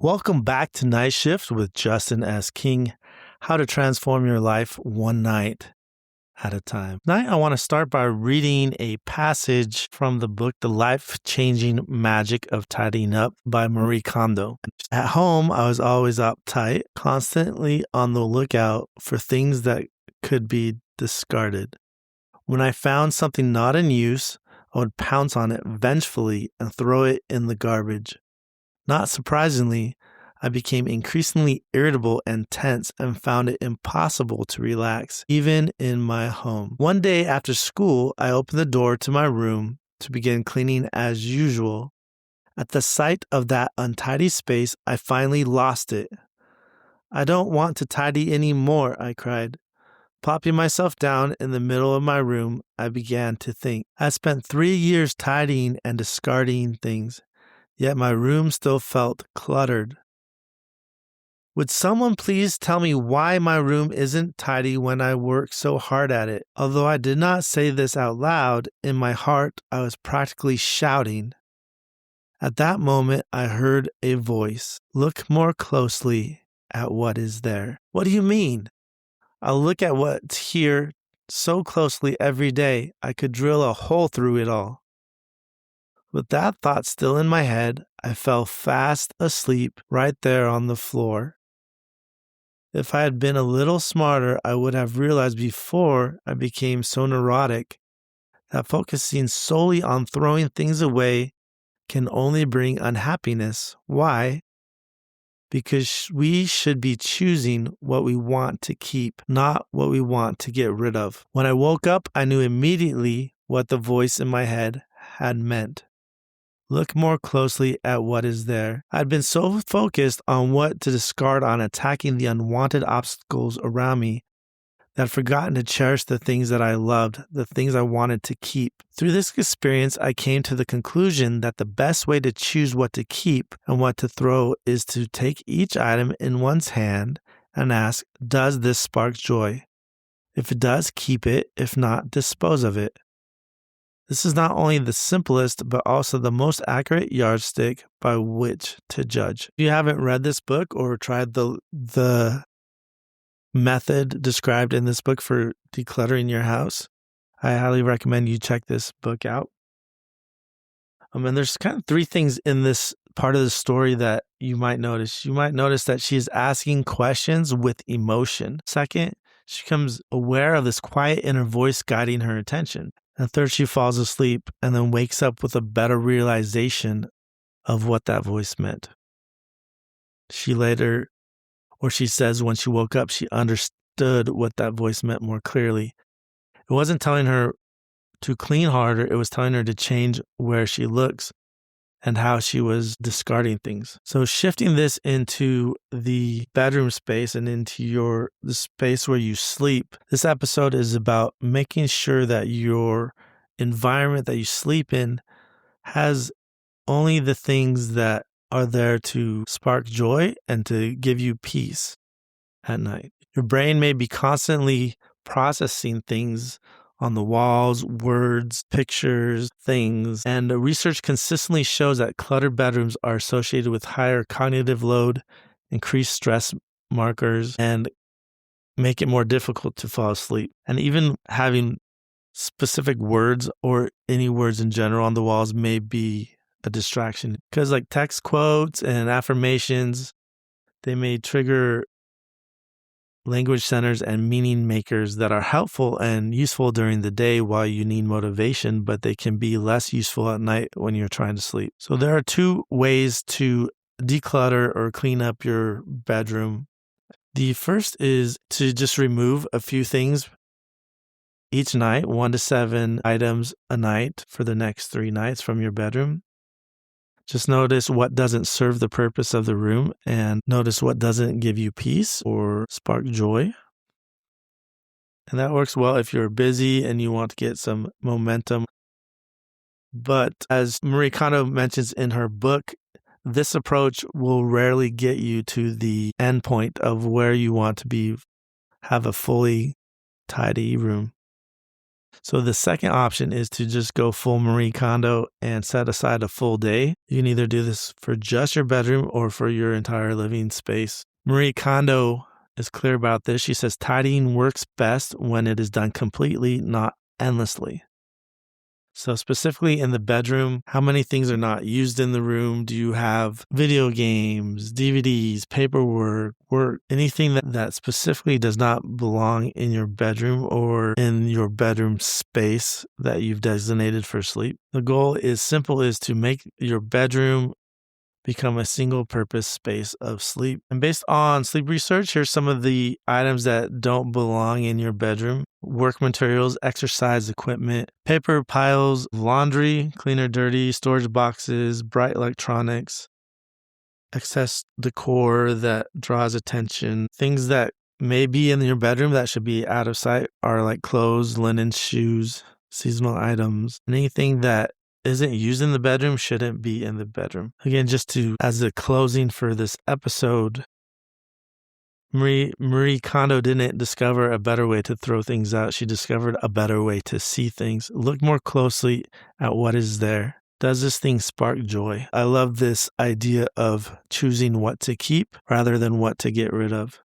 Welcome back to Night Shift with Justin S. King, how to transform your life one night at a time. Tonight, I want to start by reading a passage from the book, The Life-Changing Magic of Tidying Up by Marie Kondo. At home, I was always uptight, constantly on the lookout for things that could be discarded. When I found something not in use, I would pounce on it vengefully and throw it in the garbage. Not surprisingly, I became increasingly irritable and tense and found it impossible to relax, even in my home. One day after school, I opened the door to my room to begin cleaning as usual. At the sight of that untidy space, I finally lost it. "I don't want to tidy anymore," I cried. Plopping myself down in the middle of my room, I began to think. I spent 3 years tidying and discarding things. Yet my room still felt cluttered. Would someone please tell me why my room isn't tidy when I work so hard at it? Although I did not say this out loud, in my heart I was practically shouting. At that moment, I heard a voice. "Look more closely at what is there." "What do you mean?" "I look at what's here so closely every day, I could drill a hole through it all." With that thought still in my head, I fell fast asleep right there on the floor. If I had been a little smarter, I would have realized before I became so neurotic that focusing solely on throwing things away can only bring unhappiness. Why? Because we should be choosing what we want to keep, not what we want to get rid of. When I woke up, I knew immediately what the voice in my head had meant. Look more closely at what is there. I'd been so focused on what to discard, on attacking the unwanted obstacles around me, that I'd forgotten to cherish the things that I loved, the things I wanted to keep. Through this experience, I came to the conclusion that the best way to choose what to keep and what to throw is to take each item in one's hand and ask, does this spark joy? If it does, keep it. If not, dispose of it. This is not only the simplest, but also the most accurate yardstick by which to judge. If you haven't read this book or tried the method described in this book for decluttering your house, I highly recommend you check this book out. And there's kind of 3 things in this part of the story that you might notice. You might notice that she is asking questions with emotion. Second, she becomes aware of this quiet inner voice guiding her attention. And third, she falls asleep and then wakes up with a better realization of what that voice meant. She says when she woke up, she understood what that voice meant more clearly. It wasn't telling her to clean harder, it was telling her to change where she looks and how she was discarding things. So shifting this into the bedroom space and into the space where you sleep, this episode is about making sure that your environment that you sleep in has only the things that are there to spark joy and to give you peace at night. Your brain may be constantly processing things on the walls, words, pictures, things. And research consistently shows that cluttered bedrooms are associated with higher cognitive load, increased stress markers, and make it more difficult to fall asleep. And even having specific words or any words in general on the walls may be a distraction. Because like text quotes and affirmations, they may trigger language centers and meaning makers that are helpful and useful during the day while you need motivation, but they can be less useful at night when you're trying to sleep. So there are 2 ways to declutter or clean up your bedroom. The first is to just remove a few things each night, 1 to 7 items a night for the next 3 nights from your bedroom. Just notice what doesn't serve the purpose of the room and notice what doesn't give you peace or spark joy. And that works well if you're busy and you want to get some momentum. But as Marie Kondo mentions in her book, this approach will rarely get you to the end point of where you want to have a fully tidy room. So the second option is to just go full Marie Kondo and set aside a full day. You can either do this for just your bedroom or for your entire living space. Marie Kondo is clear about this. She says tidying works best when it is done completely, not endlessly. So specifically in the bedroom, how many things are not used in the room? Do you have video games, DVDs, paperwork, work, anything that specifically does not belong in your bedroom or in your bedroom space that you've designated for sleep? The goal is simple, is to make your bedroom become a single purpose space of sleep. And based on sleep research, here's some of the items that don't belong in your bedroom: work materials, exercise equipment, paper piles, laundry, clean or dirty, storage boxes, bright electronics, excess decor that draws attention. Things that may be in your bedroom that should be out of sight are like clothes, linen, shoes, seasonal items, and anything that isn't used in the bedroom shouldn't be in the bedroom. Again, as a closing for this episode, Marie Kondo didn't discover a better way to throw things out. She discovered a better way to see things. Look more closely at what is there. Does this thing spark joy? I love this idea of choosing what to keep rather than what to get rid of.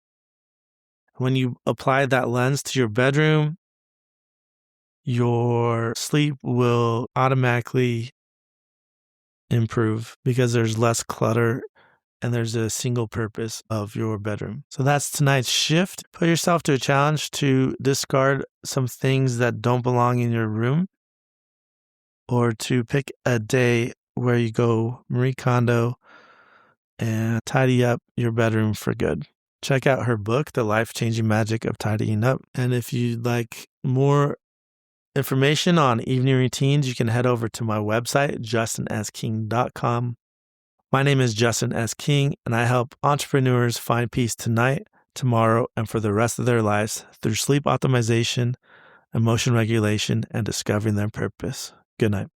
When you apply that lens to your bedroom, your sleep will automatically improve because there's less clutter and there's a single purpose of your bedroom. So that's tonight's shift. Put yourself to a challenge to discard some things that don't belong in your room, or to pick a day where you go Marie Kondo and tidy up your bedroom for good. Check out her book, The Life-Changing Magic of Tidying Up. And if you'd like more information on evening routines, you can head over to my website, justinsking.com. My name is Justin S. King, and I help entrepreneurs find peace tonight, tomorrow, and for the rest of their lives through sleep optimization, emotion regulation, and discovering their purpose. Good night.